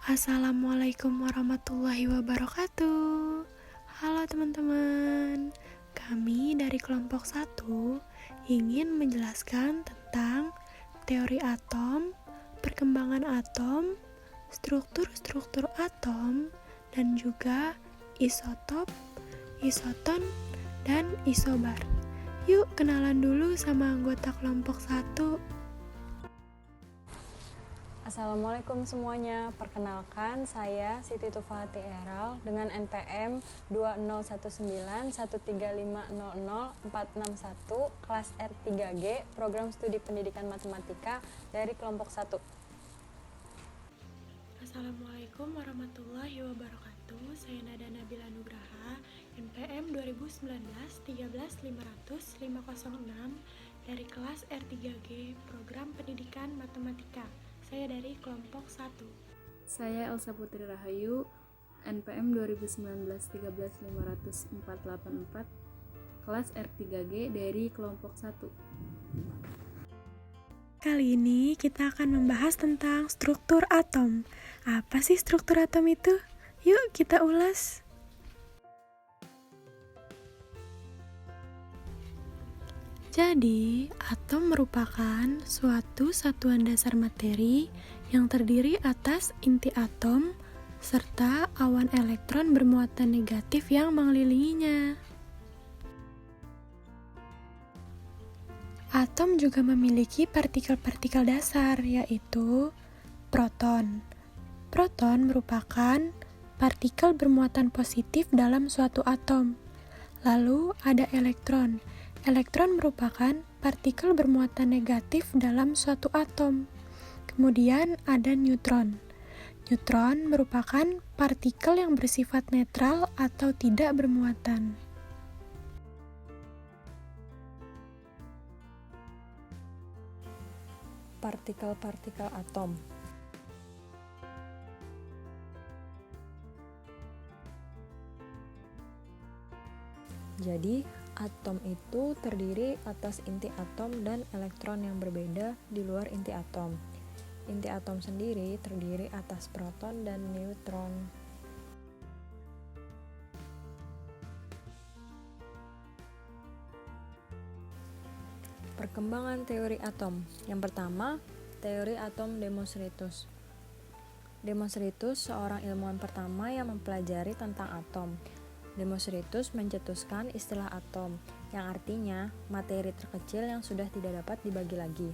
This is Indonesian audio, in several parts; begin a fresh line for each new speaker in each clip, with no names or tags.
Assalamualaikum warahmatullahi wabarakatuh. Halo teman-teman. Kami dari kelompok 1 ingin menjelaskan tentang teori atom, perkembangan atom, struktur-struktur atom, dan juga isotop, isoton, dan isobar. Yuk kenalan dulu sama anggota kelompok 1.
Assalamualaikum semuanya, perkenalkan saya Siti Tufahati Eral dengan NPM 201913500461 kelas R3G Program Studi Pendidikan Matematika dari kelompok 1.
Assalamualaikum warahmatullahi wabarakatuh. Saya Nada Nabila Nugraha, NPM 2019 13500 506 dari kelas R3G Program Pendidikan Matematika. Saya dari kelompok 1.
Saya Elsa Putri Rahayu, NPM 2019 1315484, kelas R3G dari kelompok 1.
Kali ini kita akan membahas tentang struktur atom. Apa sih struktur atom itu? Yuk kita ulas. Jadi, atom merupakan suatu satuan dasar materi yang terdiri atas inti atom serta awan elektron bermuatan negatif yang mengelilinginya. Atom juga memiliki partikel-partikel dasar, yaitu proton. Proton merupakan partikel bermuatan positif dalam suatu atom. Lalu ada elektron. Elektron merupakan partikel bermuatan negatif dalam suatu atom. Kemudian ada neutron. Neutron merupakan partikel yang bersifat netral atau tidak bermuatan.
Partikel-partikel atom. Jadi, atom itu terdiri atas inti atom dan elektron yang berbeda di luar inti atom. Inti atom sendiri terdiri atas proton dan neutron. Perkembangan teori atom. Yang pertama, teori atom Democritus. Democritus seorang ilmuwan pertama yang mempelajari tentang atom. Democritus mencetuskan istilah atom, yang artinya materi terkecil yang sudah tidak dapat dibagi lagi.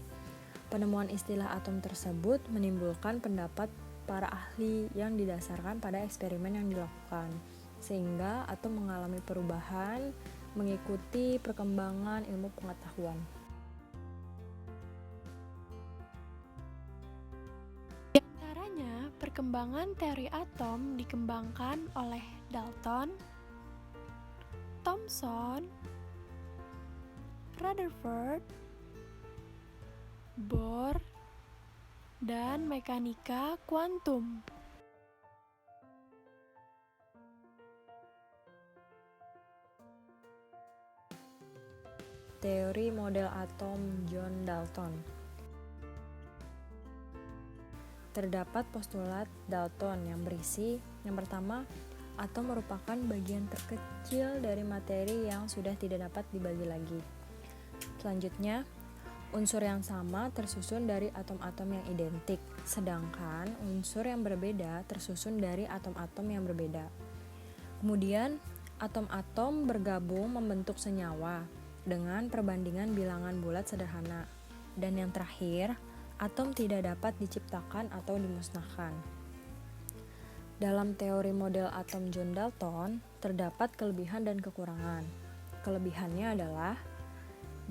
Penemuan istilah atom tersebut menimbulkan pendapat para ahli yang didasarkan pada eksperimen yang dilakukan, sehingga atom mengalami perubahan mengikuti perkembangan ilmu pengetahuan.
Di antaranya, perkembangan teori atom dikembangkan oleh Dalton, Thomson, Rutherford, Bohr, dan mekanika kuantum.
Teori model atom John Dalton. Terdapat postulat Dalton yang berisi, yang pertama, atom merupakan bagian terkecil dari materi yang sudah tidak dapat dibagi lagi. Selanjutnya, unsur yang sama tersusun dari atom-atom yang identik, sedangkan unsur yang berbeda tersusun dari atom-atom yang berbeda. Kemudian, atom-atom bergabung membentuk senyawa dengan perbandingan bilangan bulat sederhana. Dan yang terakhir, atom tidak dapat diciptakan atau dimusnahkan. Dalam teori model atom John Dalton, terdapat kelebihan dan kekurangan. Kelebihannya adalah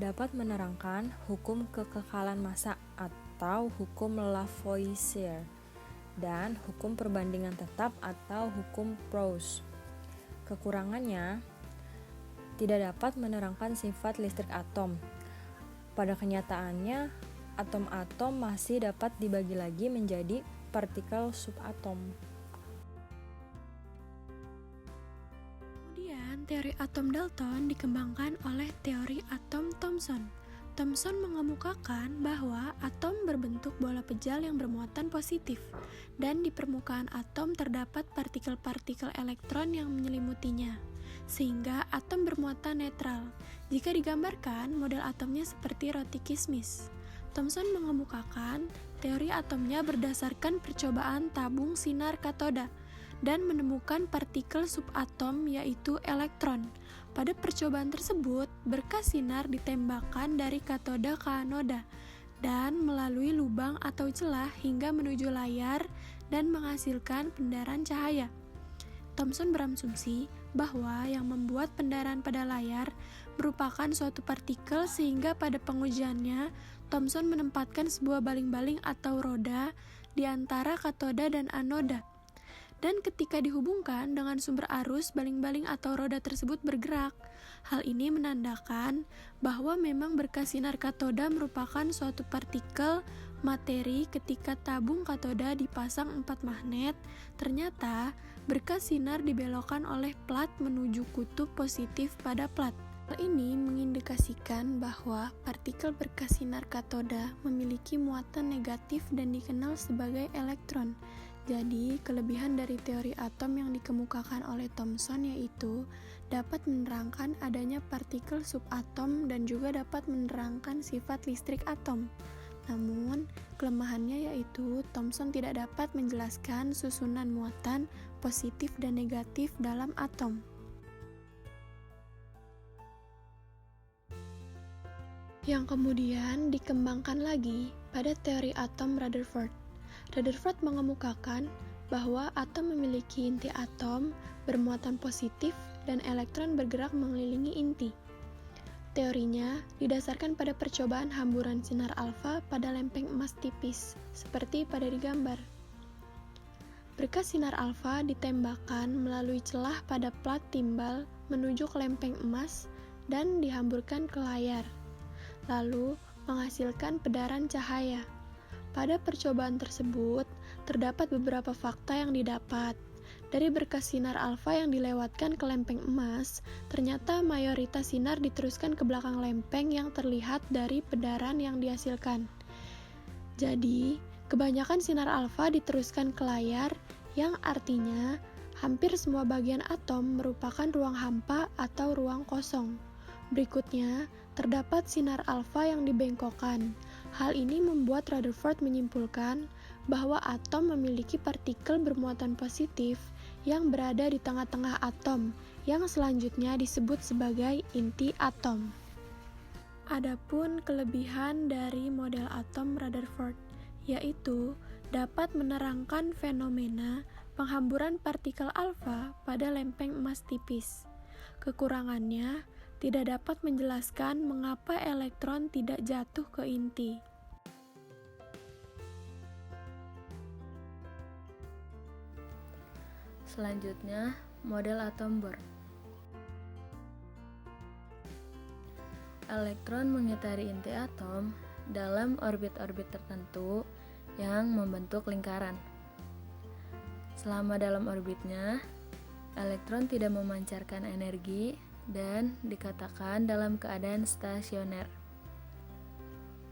dapat menerangkan hukum kekekalan massa atau hukum Lavoisier dan hukum perbandingan tetap atau hukum Proust. Kekurangannya tidak dapat menerangkan sifat listrik atom. Pada kenyataannya, atom-atom masih dapat dibagi lagi menjadi partikel subatom.
Kemudian, teori atom Dalton dikembangkan oleh teori atom Thomson. Thomson mengemukakan bahwa atom berbentuk bola pejal yang bermuatan positif, dan di permukaan atom terdapat partikel-partikel elektron yang menyelimutinya, sehingga atom bermuatan netral. Jika digambarkan, model atomnya seperti roti kismis. Thomson mengemukakan teori atomnya berdasarkan percobaan tabung sinar katoda, dan menemukan partikel subatom yaitu elektron. Pada percobaan tersebut, berkas sinar ditembakkan dari katoda ke anoda dan melalui lubang atau celah hingga menuju layar dan menghasilkan pendaran cahaya. Thomson berasumsi bahwa yang membuat pendaran pada layar merupakan suatu partikel, sehingga pada pengujiannya Thomson menempatkan sebuah baling-baling atau roda di antara katoda dan anoda. Dan ketika dihubungkan dengan sumber arus, baling-baling atau roda tersebut bergerak. Hal ini menandakan bahwa memang berkas sinar katoda merupakan suatu partikel materi. Ketika tabung katoda dipasang 4 magnet, ternyata berkas sinar dibelokkan oleh plat menuju kutub positif pada plat. Hal ini mengindikasikan bahwa partikel berkas sinar katoda memiliki muatan negatif dan dikenal sebagai elektron. Jadi, kelebihan dari teori atom yang dikemukakan oleh Thomson yaitu dapat menerangkan adanya partikel subatom dan juga dapat menerangkan sifat listrik atom. Namun, kelemahannya yaitu Thomson tidak dapat menjelaskan susunan muatan positif dan negatif dalam atom. Yang kemudian dikembangkan lagi pada teori atom Rutherford. Rutherford mengemukakan bahwa atom memiliki inti atom bermuatan positif dan elektron bergerak mengelilingi inti. Teorinya didasarkan pada percobaan hamburan sinar alfa pada lempeng emas tipis, seperti pada digambar. Berkas sinar alfa ditembakkan melalui celah pada plat timbal menuju ke lempeng emas dan dihamburkan ke layar, lalu menghasilkan pedaran cahaya. Pada percobaan tersebut, terdapat beberapa fakta yang didapat. Dari berkas sinar alfa yang dilewatkan ke lempeng emas, ternyata mayoritas sinar diteruskan ke belakang lempeng yang terlihat dari pedaran yang dihasilkan. Jadi, kebanyakan sinar alfa diteruskan ke layar, yang artinya hampir semua bagian atom merupakan ruang hampa atau ruang kosong. Berikutnya, terdapat sinar alfa yang dibengkokkan. Hal ini membuat Rutherford menyimpulkan bahwa atom memiliki partikel bermuatan positif yang berada di tengah-tengah atom, yang selanjutnya disebut sebagai inti atom. Adapun kelebihan dari model atom Rutherford, yaitu dapat menerangkan fenomena penghamburan partikel alfa pada lempeng emas tipis. Kekurangannya tidak dapat menjelaskan mengapa elektron tidak jatuh ke inti.
Selanjutnya, model atom Bohr. Elektron mengitari inti atom dalam orbit-orbit tertentu yang membentuk lingkaran. Selama dalam orbitnya, elektron tidak memancarkan energi dan dikatakan dalam keadaan stasioner.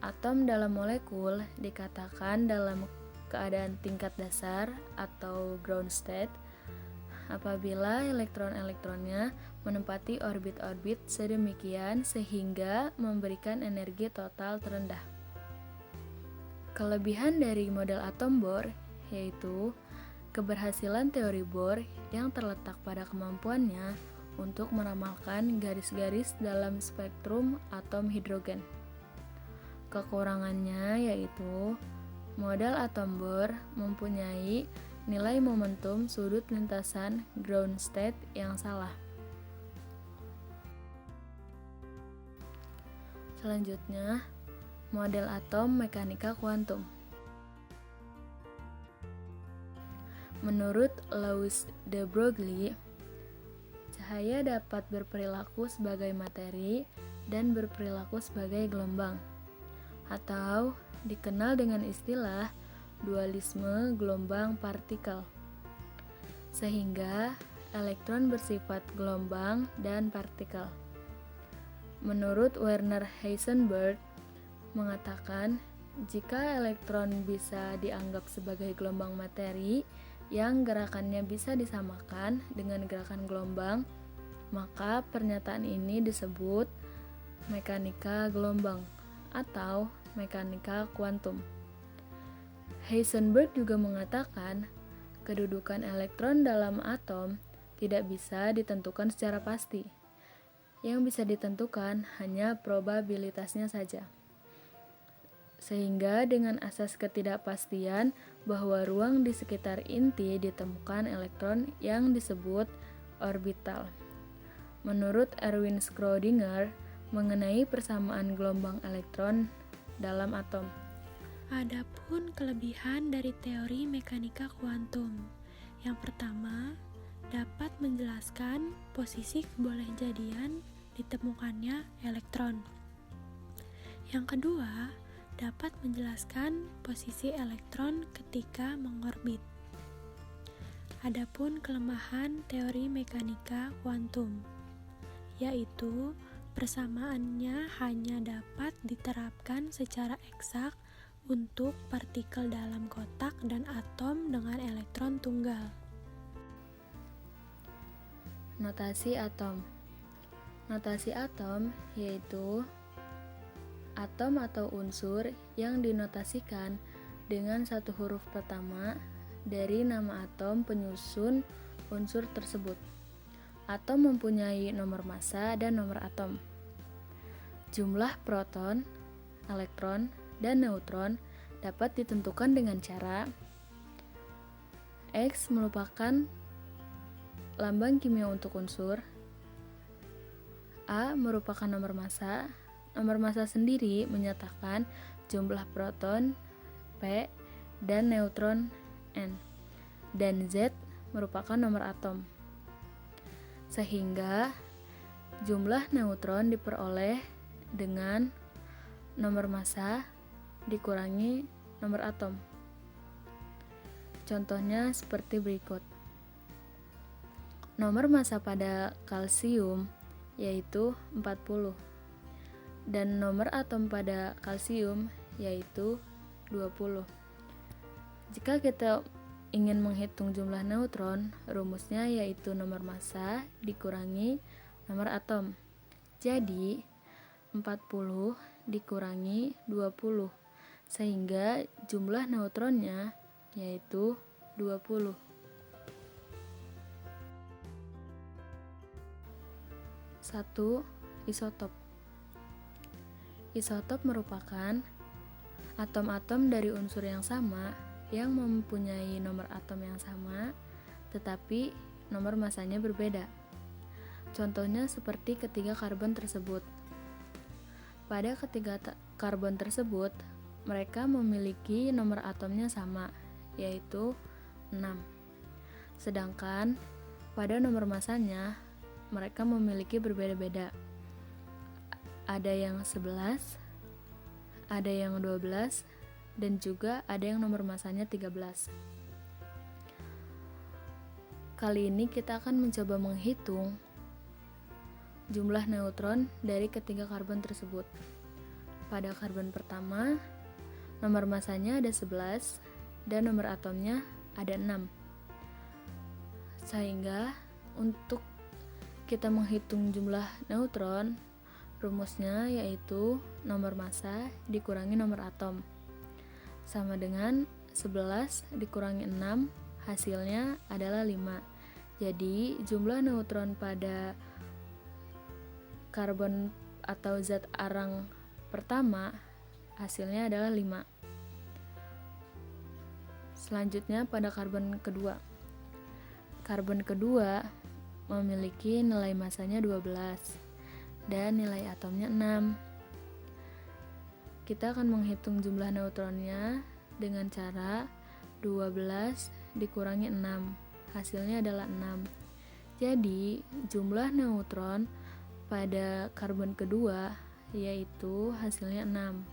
Atom dalam molekul dikatakan dalam keadaan tingkat dasar atau ground state apabila elektron-elektronnya menempati orbit-orbit sedemikian sehingga memberikan energi total terendah. Kelebihan dari model atom Bohr yaitu keberhasilan teori Bohr yang terletak pada kemampuannya untuk meramalkan garis-garis dalam spektrum atom hidrogen. Kekurangannya yaitu model atom Bohr mempunyai nilai momentum sudut lintasan ground state yang salah. Selanjutnya, model atom mekanika kuantum. Menurut Louis de Broglie, cahaya dapat berperilaku sebagai materi dan berperilaku sebagai gelombang, atau dikenal dengan istilah dualisme gelombang partikel, sehingga elektron bersifat gelombang dan partikel. Menurut Werner Heisenberg mengatakan, jika elektron bisa dianggap sebagai gelombang materi yang gerakannya bisa disamakan dengan gerakan gelombang, maka pernyataan ini disebut mekanika gelombang atau mekanika kuantum. Heisenberg juga mengatakan, kedudukan elektron dalam atom tidak bisa ditentukan secara pasti. Yang bisa ditentukan hanya probabilitasnya saja. Sehingga dengan asas ketidakpastian bahwa ruang di sekitar inti ditemukan elektron yang disebut orbital. Menurut Erwin Schrödinger mengenai persamaan gelombang elektron dalam atom.
Adapun kelebihan dari teori mekanika kuantum. Yang pertama, dapat menjelaskan posisi kebolehjadian ditemukannya elektron. Yang kedua, dapat menjelaskan posisi elektron ketika mengorbit. Adapun kelemahan teori mekanika kuantum, yaitu persamaannya hanya dapat diterapkan secara eksak untuk partikel dalam kotak dan atom dengan elektron tunggal.
Notasi atom. Notasi atom yaitu atom atau unsur yang dinotasikan dengan satu huruf pertama dari nama atom penyusun unsur tersebut. Atom mempunyai nomor massa dan nomor atom. Jumlah proton, elektron, dan neutron dapat ditentukan dengan cara X merupakan lambang kimia untuk unsur, A merupakan nomor massa. Nomor massa sendiri menyatakan jumlah proton P dan neutron N, dan Z merupakan nomor atom. Sehingga jumlah neutron diperoleh dengan nomor massa dikurangi nomor atom. Contohnya seperti berikut. Nomor massa pada kalsium yaitu 40 dan nomor atom pada kalsium yaitu 20. Jika kita ingin menghitung jumlah neutron, rumusnya yaitu nomor massa dikurangi nomor atom. Jadi 40 dikurangi 20, sehingga jumlah neutronnya yaitu 20. Satu, isotop. Isotop merupakan atom-atom dari unsur yang sama yang mempunyai nomor atom yang sama, tetapi nomor massanya berbeda. Contohnya seperti ketiga karbon tersebut. Pada ketiga karbon tersebut, mereka memiliki nomor atomnya sama, yaitu 6. Sedangkan pada nomor massanya, mereka memiliki berbeda-beda. Ada yang 11, ada yang 12, dan juga ada yang nomor massanya 13. Kali ini kita akan mencoba menghitung jumlah neutron dari ketiga karbon tersebut. Pada karbon pertama, nomor massanya ada 11 dan nomor atomnya ada 6. Sehingga untuk kita menghitung jumlah neutron, rumusnya yaitu nomor massa dikurangi nomor atom. Sama dengan 11 dikurangi 6, hasilnya adalah 5. Jadi jumlah neutron pada karbon atau zat arang pertama hasilnya adalah 5. Selanjutnya pada karbon kedua. Karbon kedua memiliki nilai massanya 12 dan nilai atomnya 6. Kita akan menghitung jumlah neutronnya dengan cara 12 dikurangi 6. Hasilnya adalah 6. Jadi jumlah neutron pada karbon kedua yaitu hasilnya 6.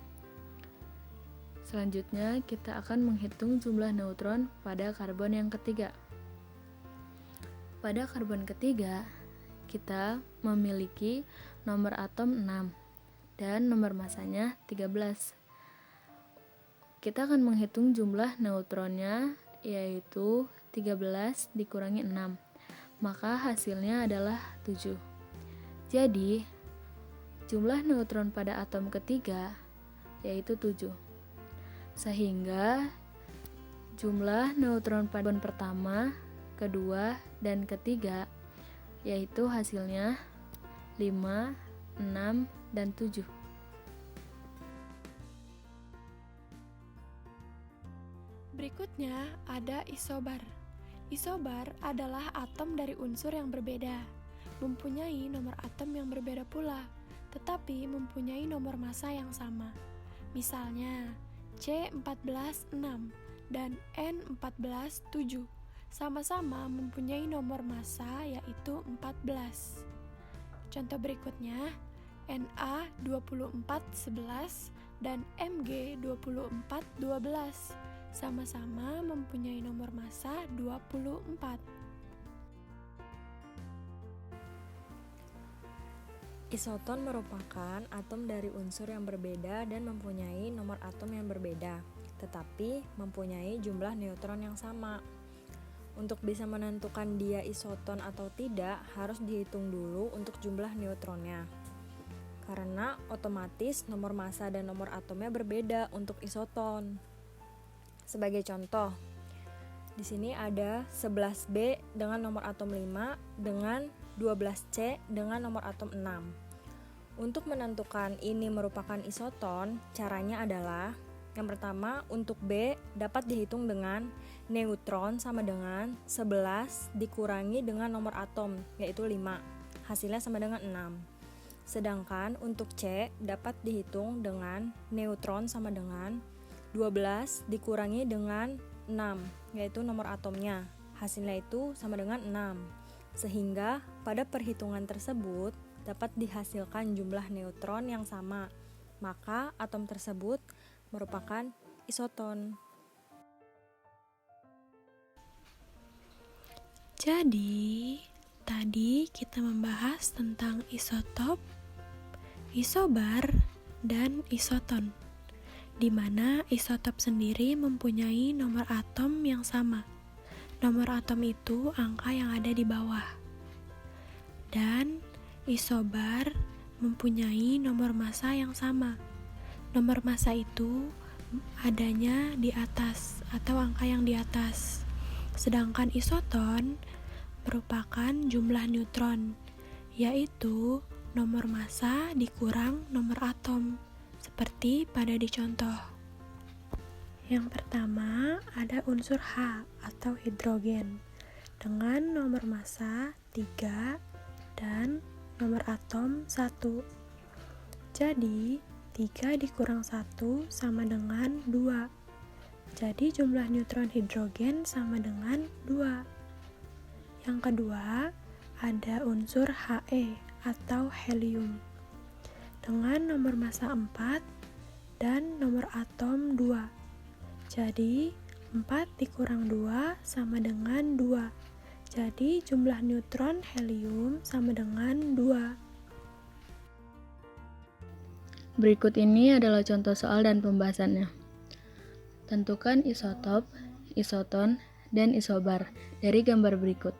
Selanjutnya kita akan menghitung jumlah neutron pada karbon yang ketiga. Pada karbon ketiga kita memiliki nomor atom 6 dan nomor masanya 13. Kita akan menghitung jumlah neutronnya, yaitu 13 dikurangi 6. Maka hasilnya adalah 7. Jadi, jumlah neutron pada atom ketiga yaitu 7. Sehingga jumlah neutron pada atom pertama, kedua, dan ketiga yaitu hasilnya 5, 6, dan 7.
Berikutnya ada isobar. Isobar adalah atom dari unsur yang berbeda, mempunyai nomor atom yang berbeda pula, tetapi mempunyai nomor massa yang sama. Misalnya, C14 6 dan N14 7 sama-sama mempunyai nomor massa yaitu 14. Contoh berikutnya, Na24 11 dan Mg24 12 sama-sama mempunyai nomor massa 24.
Isoton merupakan atom dari unsur yang berbeda dan mempunyai nomor atom yang berbeda, tetapi mempunyai jumlah neutron yang sama. Untuk bisa menentukan dia isoton atau tidak, harus dihitung dulu untuk jumlah neutronnya. Karena otomatis nomor massa dan nomor atomnya berbeda untuk isoton. Sebagai contoh, di sini ada 11B dengan nomor atom 5 dengan 12C dengan nomor atom 6. Untuk menentukan ini merupakan isoton, caranya adalah yang pertama, untuk B dapat dihitung dengan neutron sama dengan 11 dikurangi dengan nomor atom, yaitu 5. Hasilnya sama dengan 6. Sedangkan untuk C dapat dihitung dengan neutron sama dengan 12 dikurangi dengan 6, yaitu nomor atomnya. Hasilnya itu sama dengan 6. Sehingga pada perhitungan tersebut dapat dihasilkan jumlah neutron yang sama. Maka atom tersebut merupakan isoton.
Jadi, tadi kita membahas tentang isotop, isobar, dan isoton, di mana isotop sendiri mempunyai nomor atom yang sama. Nomor atom itu angka yang ada di bawah. Dan isobar mempunyai nomor massa yang sama. Nomor massa itu adanya di atas atau angka yang di atas. Sedangkan isoton merupakan jumlah neutron, yaitu nomor massa dikurang nomor atom, seperti pada dicontoh. Yang pertama ada unsur H atau hidrogen dengan nomor massa 3 dan nomor atom 1. Jadi 3 dikurang 1 sama dengan 2. Jadi jumlah neutron hidrogen sama dengan 2. Yang kedua, ada unsur He atau helium dengan nomor massa 4 dan nomor atom 2. Jadi 4 dikurang 2 sama dengan 2. Jadi jumlah neutron helium sama dengan 2.
Berikut ini adalah contoh soal dan pembahasannya. Tentukan isotop, isoton, dan isobar dari gambar berikut.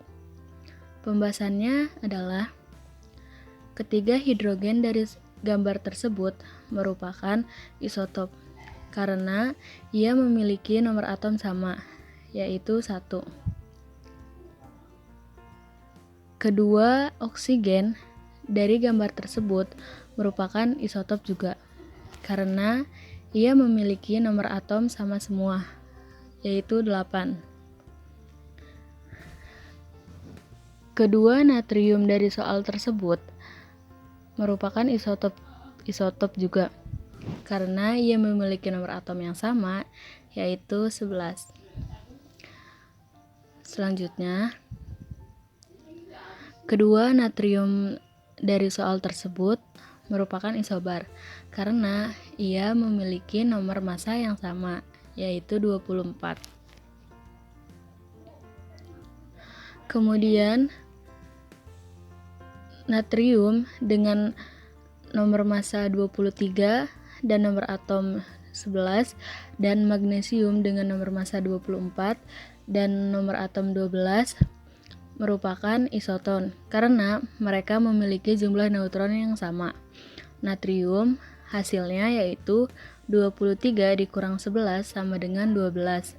Pembahasannya adalah ketiga hidrogen dari gambar tersebut merupakan isotop karena ia memiliki nomor atom sama, yaitu 1. Kedua oksigen dari gambar tersebut merupakan isotop juga karena ia memiliki nomor atom sama semua, yaitu 8. Kedua natrium dari soal tersebut merupakan isotop juga karena ia memiliki nomor atom yang sama, yaitu 11. Selanjutnya, kedua natrium dari soal tersebut merupakan isobar karena ia memiliki nomor massa yang sama, yaitu 24. Kemudian natrium dengan nomor massa 23 dan nomor atom 11, dan magnesium dengan nomor massa 24 dan nomor atom 12 merupakan isoton karena mereka memiliki jumlah neutron yang sama. Natrium hasilnya yaitu 23 dikurang 11 sama dengan 12.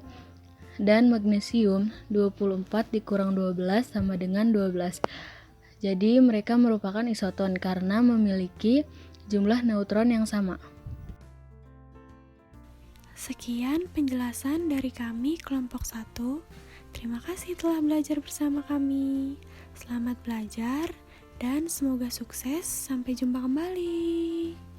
Dan magnesium 24 dikurang 12 sama dengan 12. Jadi mereka merupakan isoton karena memiliki jumlah neutron yang sama.
Sekian penjelasan dari kami kelompok 1. Terima kasih telah belajar bersama kami. Selamat belajar dan semoga sukses. Sampai jumpa kembali.